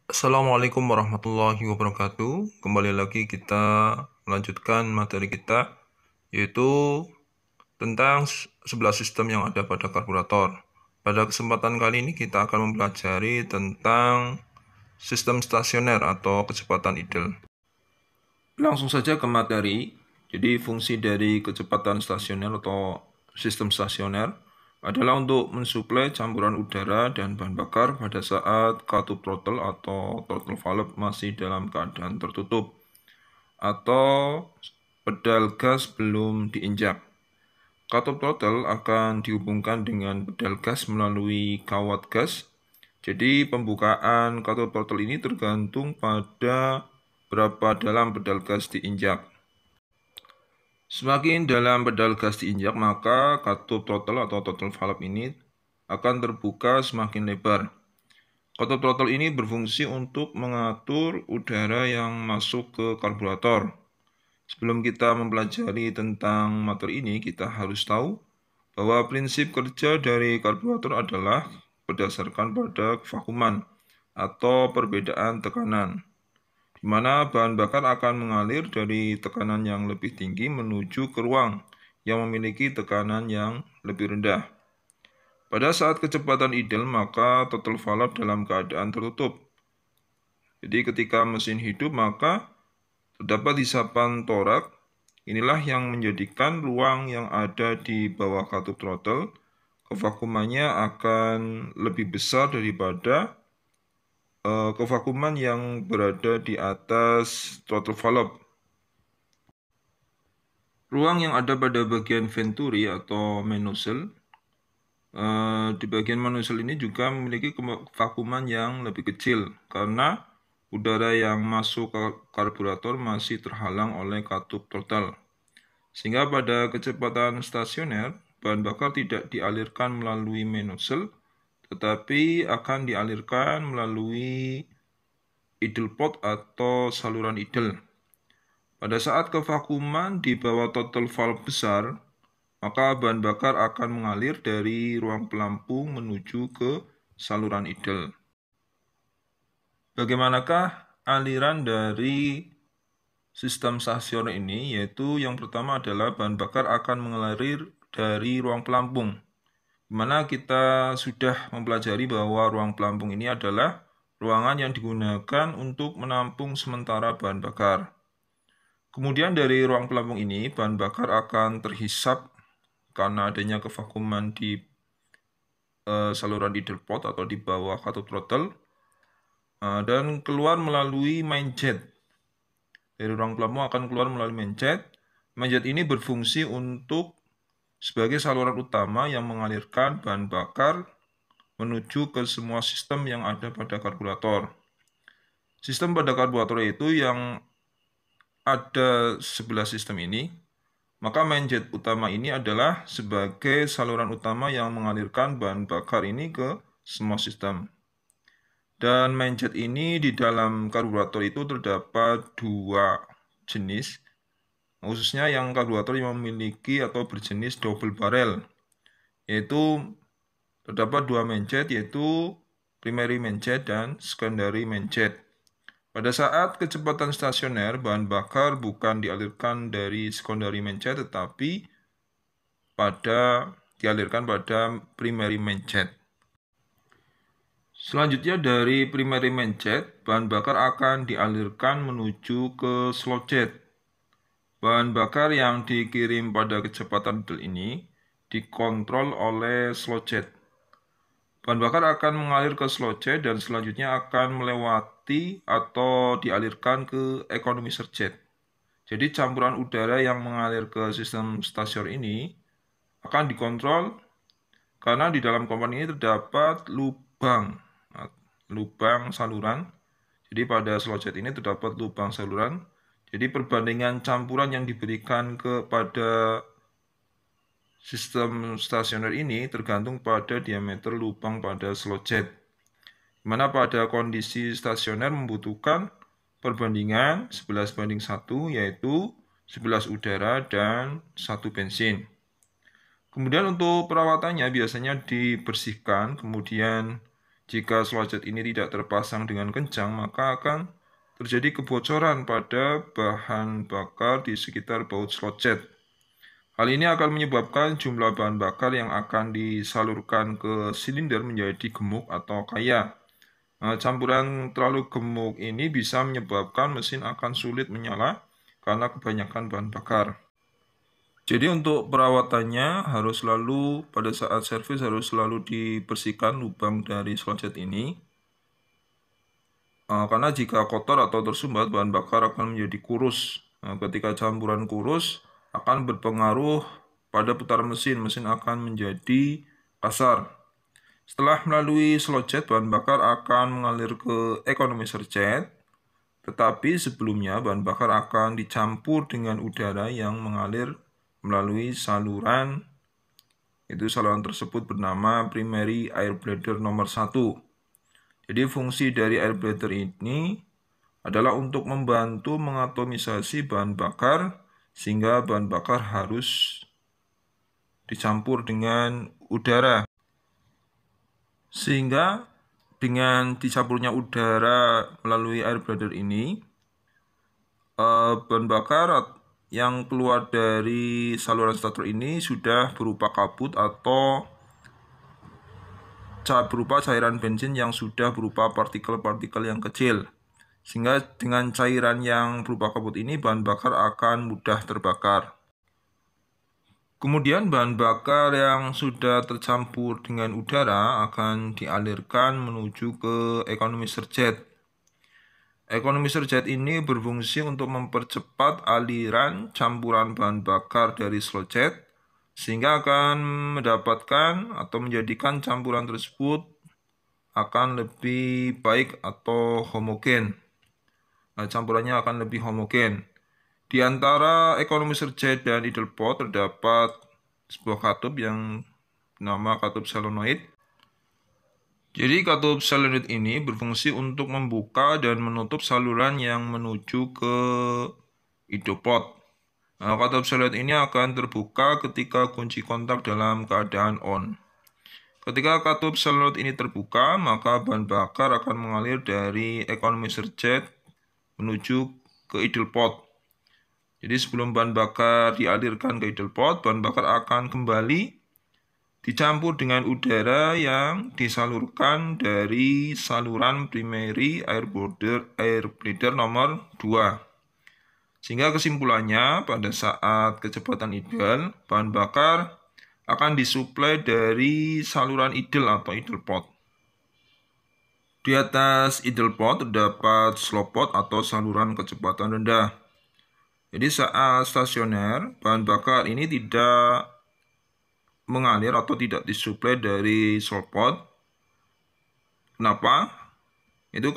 Assalamualaikum warahmatullahi wabarakatuh. Kembali lagi kita melanjutkan materi kita, yaitu tentang 11 sistem yang ada pada karburator. Pada kesempatan kali ini kita akan mempelajari tentang sistem stasioner atau kecepatan idle. Langsung saja ke materi. Jadi fungsi dari kecepatan stasioner atau sistem stasioner adalah untuk mensuplai campuran udara dan bahan bakar pada saat katup throttle atau throttle valve masih dalam keadaan tertutup atau pedal gas belum diinjak. Katup throttle akan dihubungkan dengan pedal gas melalui kawat gas. Jadi pembukaan katup throttle ini tergantung pada berapa dalam pedal gas diinjak. Semakin dalam pedal gas diinjak, maka katup throttle atau throttle valve ini akan terbuka semakin lebar. Katup throttle ini berfungsi untuk mengatur udara yang masuk ke karburator. Sebelum kita mempelajari tentang materi ini, kita harus tahu bahwa prinsip kerja dari karburator adalah berdasarkan pada vakuman atau perbedaan tekanan, di mana bahan bakar akan mengalir dari tekanan yang lebih tinggi menuju ke ruang yang memiliki tekanan yang lebih rendah. Pada saat kecepatan idle, maka throttle valve dalam keadaan tertutup. Jadi ketika mesin hidup, maka terdapat hisapan torak. Inilah yang menjadikan ruang yang ada di bawah katup throttle kevakumannya akan lebih besar daripada kevakuman yang berada di atas throttle valve. Ruang yang ada pada bagian venturi atau main nozzle, di bagian main nozzle ini juga memiliki kevakuman yang lebih kecil karena udara yang masuk ke karburator masih terhalang oleh katup throttle. Sehingga pada kecepatan stasioner, bahan bakar tidak dialirkan melalui main nozzle, tetapi akan dialirkan melalui idle pot atau saluran idle. Pada saat kevakuman di bawah throttle valve besar, maka bahan bakar akan mengalir dari ruang pelampung menuju ke saluran idle. Bagaimanakah aliran dari sistem stasioner ini? Yaitu yang pertama adalah bahan bakar akan mengalir dari ruang pelampung, di mana kita sudah mempelajari bahwa ruang pelampung ini adalah ruangan yang digunakan untuk menampung sementara bahan bakar. Kemudian dari ruang pelampung ini, bahan bakar akan terhisap karena adanya kevakuman di saluran idle pot atau di bawah katup throttle, dan keluar melalui main jet. Dari ruang pelampung akan keluar melalui main jet. Main jet ini berfungsi untuk sebagai saluran utama yang mengalirkan bahan bakar menuju ke semua sistem yang ada pada karburator. Sistem pada karburator itu yang ada 11 sistem ini, maka main jet utama ini adalah sebagai saluran utama yang mengalirkan bahan bakar ini ke semua sistem. Dan main jet ini di dalam karburator itu terdapat dua jenis, khususnya yang karburator yang memiliki atau berjenis double barrel, yaitu terdapat dua main jet, yaitu primary main jet dan secondary main jet. Pada saat kecepatan stasioner, bahan bakar bukan dialirkan dari secondary main jet, tetapi dialirkan pada primary main jet. Selanjutnya dari primary main jet, bahan bakar akan dialirkan menuju ke slot jet. Bahan bakar yang dikirim pada kecepatan idle ini dikontrol oleh slot jet. Bahan bakar akan mengalir ke slot jet dan selanjutnya akan melewati atau dialirkan ke economizer jet. Jadi campuran udara yang mengalir ke sistem stasioner ini akan dikontrol karena di dalam komponen ini terdapat lubang saluran. Jadi pada slot jet ini terdapat lubang saluran. Jadi perbandingan campuran yang diberikan kepada sistem stasioner ini tergantung pada diameter lubang pada slot jet, di mana pada kondisi stasioner membutuhkan perbandingan 11:1, yaitu 11 udara dan 1 bensin. Kemudian untuk perawatannya biasanya dibersihkan, kemudian Jika slotjet ini tidak terpasang dengan kencang, maka akan terjadi kebocoran pada bahan bakar di sekitar baut slotjet. Hal ini akan menyebabkan jumlah bahan bakar yang akan disalurkan ke silinder menjadi gemuk atau kaya. Campuran terlalu gemuk ini bisa menyebabkan mesin akan sulit menyala karena kebanyakan bahan bakar. Jadi untuk perawatannya harus selalu pada saat servis harus selalu dibersihkan lubang dari slotjet ini. Karena jika kotor atau tersumbat bahan bakar akan menjadi kurus. Ketika campuran kurus akan berpengaruh pada putaran mesin, mesin akan menjadi kasar. Setelah melalui slotjet, bahan bakar akan mengalir ke economizer jet, tetapi sebelumnya bahan bakar akan dicampur dengan udara yang mengalir melalui saluran. Itu saluran tersebut bernama primary air bladder nomor 1. Jadi fungsi dari air bladder ini adalah untuk membantu mengatomisasi bahan bakar sehingga bahan bakar harus dicampur dengan udara. Sehingga dengan dicampurnya udara melalui air bladder ini, bahan bakar yang keluar dari saluran starter ini sudah berupa kabut atau berupa cairan bensin yang sudah berupa partikel-partikel yang kecil. Sehingga dengan cairan yang berupa kabut ini bahan bakar akan mudah terbakar. Kemudian bahan bakar yang sudah tercampur dengan udara akan dialirkan menuju ke economizer jet. Economizer jet ini berfungsi untuk mempercepat aliran campuran bahan bakar dari slotjet sehingga akan mendapatkan atau menjadikan campuran tersebut akan lebih baik atau homogen. Campurannya akan lebih homogen. Di antara economizer jet dan idle pot terdapat sebuah katup yang bernama katup solenoid. Jadi katup solenoid ini berfungsi untuk membuka dan menutup saluran yang menuju ke idle pot. Katup solenoid ini akan terbuka ketika kunci kontak dalam keadaan on. Ketika katup solenoid ini terbuka, maka bahan bakar akan mengalir dari economizer jet menuju ke idle pot. Jadi sebelum bahan bakar dialirkan ke idle pot, bahan bakar akan kembali dicampur dengan udara yang disalurkan dari saluran primary air bladder nomor 2. Sehingga kesimpulannya pada saat kecepatan ideal, bahan bakar akan disuplai dari saluran idle atau idle pot. Di atas idle pot terdapat slow pot atau saluran kecepatan rendah. Jadi saat stasioner, bahan bakar ini tidak mengalir atau tidak disuplai dari slow pot. Kenapa? Itu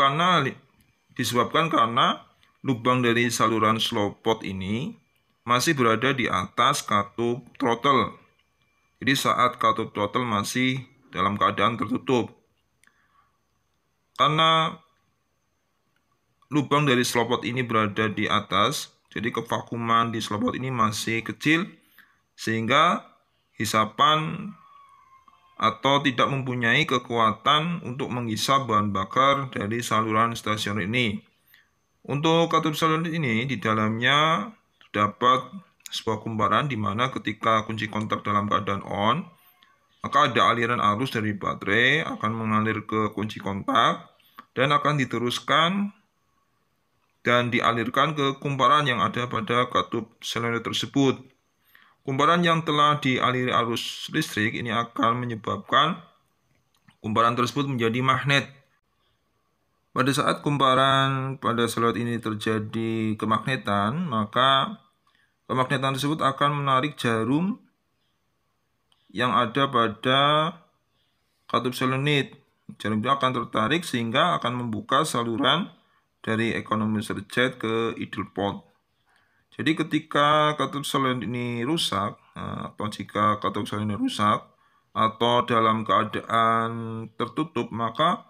disebabkan karena lubang dari saluran slow pot ini masih berada di atas katup throttle. Jadi saat katup throttle masih dalam keadaan tertutup. Karena lubang dari slow pot ini berada di atas, jadi kevakuman di slow pot ini masih kecil, sehingga hisapan atau tidak mempunyai kekuatan untuk menghisap bahan bakar dari saluran stasioner ini. Untuk katup solenoid ini di dalamnya terdapat sebuah kumparan di mana ketika kunci kontak dalam keadaan on, maka ada aliran arus dari baterai akan mengalir ke kunci kontak dan akan diteruskan dan dialirkan ke kumparan yang ada pada katup solenoid tersebut. Kumparan yang telah dialiri arus listrik ini akan menyebabkan kumparan tersebut menjadi magnet. Pada saat kumparan pada solenoid ini terjadi kemagnetan, maka kemagnetan tersebut akan menarik jarum yang ada pada katup solenoid. Jarum itu akan tertarik sehingga akan membuka saluran dari economizer jet ke idle pot. Jadi ketika katup solenoid ini rusak, atau jika katup solenoid rusak, atau dalam keadaan tertutup, maka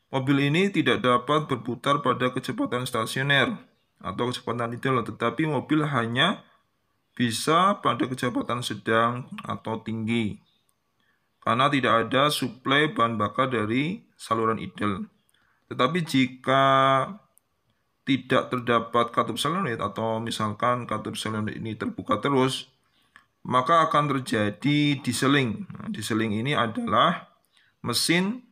mobil ini tidak dapat berputar pada kecepatan stasioner atau kecepatan ideal, tetapi mobil hanya bisa pada kecepatan sedang atau tinggi. karena tidak ada suplai bahan bakar dari saluran idle. Tetapi jika tidak terdapat katup solenoid atau misalkan katup solenoid ini terbuka terus, maka akan terjadi dieseling. Nah, dieseling ini adalah mesin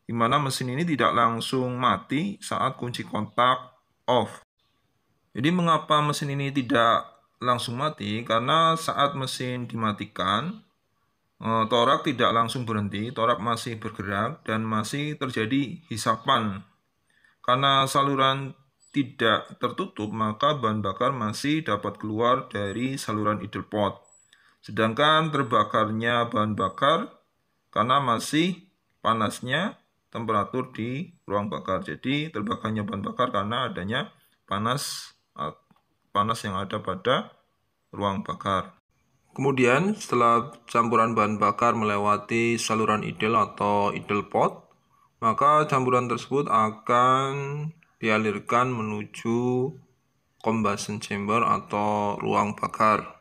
di mana mesin ini tidak langsung mati saat kunci kontak off. Jadi mengapa mesin ini tidak langsung mati? Karena saat mesin dimatikan, torak tidak langsung berhenti, torak masih bergerak dan masih terjadi hisapan. Karena saluran tidak tertutup, maka bahan bakar masih dapat keluar dari saluran idle pot. Sedangkan terbakarnya bahan bakar karena masih panasnya temperatur di ruang bakar. Jadi terbakarnya bahan bakar karena adanya panas yang ada pada ruang bakar. Kemudian setelah campuran bahan bakar melewati saluran idle atau idle pot, maka campuran tersebut akan dialirkan menuju combustion chamber atau ruang bakar,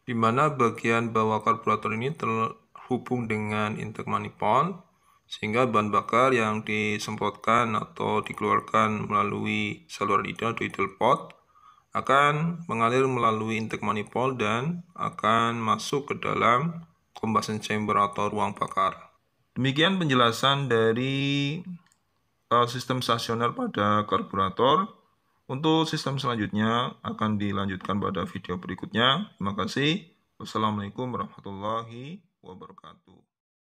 di mana bagian bawah karburator ini terhubung dengan intake manifold, sehingga bahan bakar yang disemprotkan atau dikeluarkan melalui saluran idle atau idle pot akan mengalir melalui intake manifold dan akan masuk ke dalam combustion chamber atau ruang bakar. Demikian penjelasan dari sistem stasioner pada karburator. Untuk sistem selanjutnya akan dilanjutkan pada video berikutnya. Terima kasih. Wassalamualaikum warahmatullahi wabarakatuh.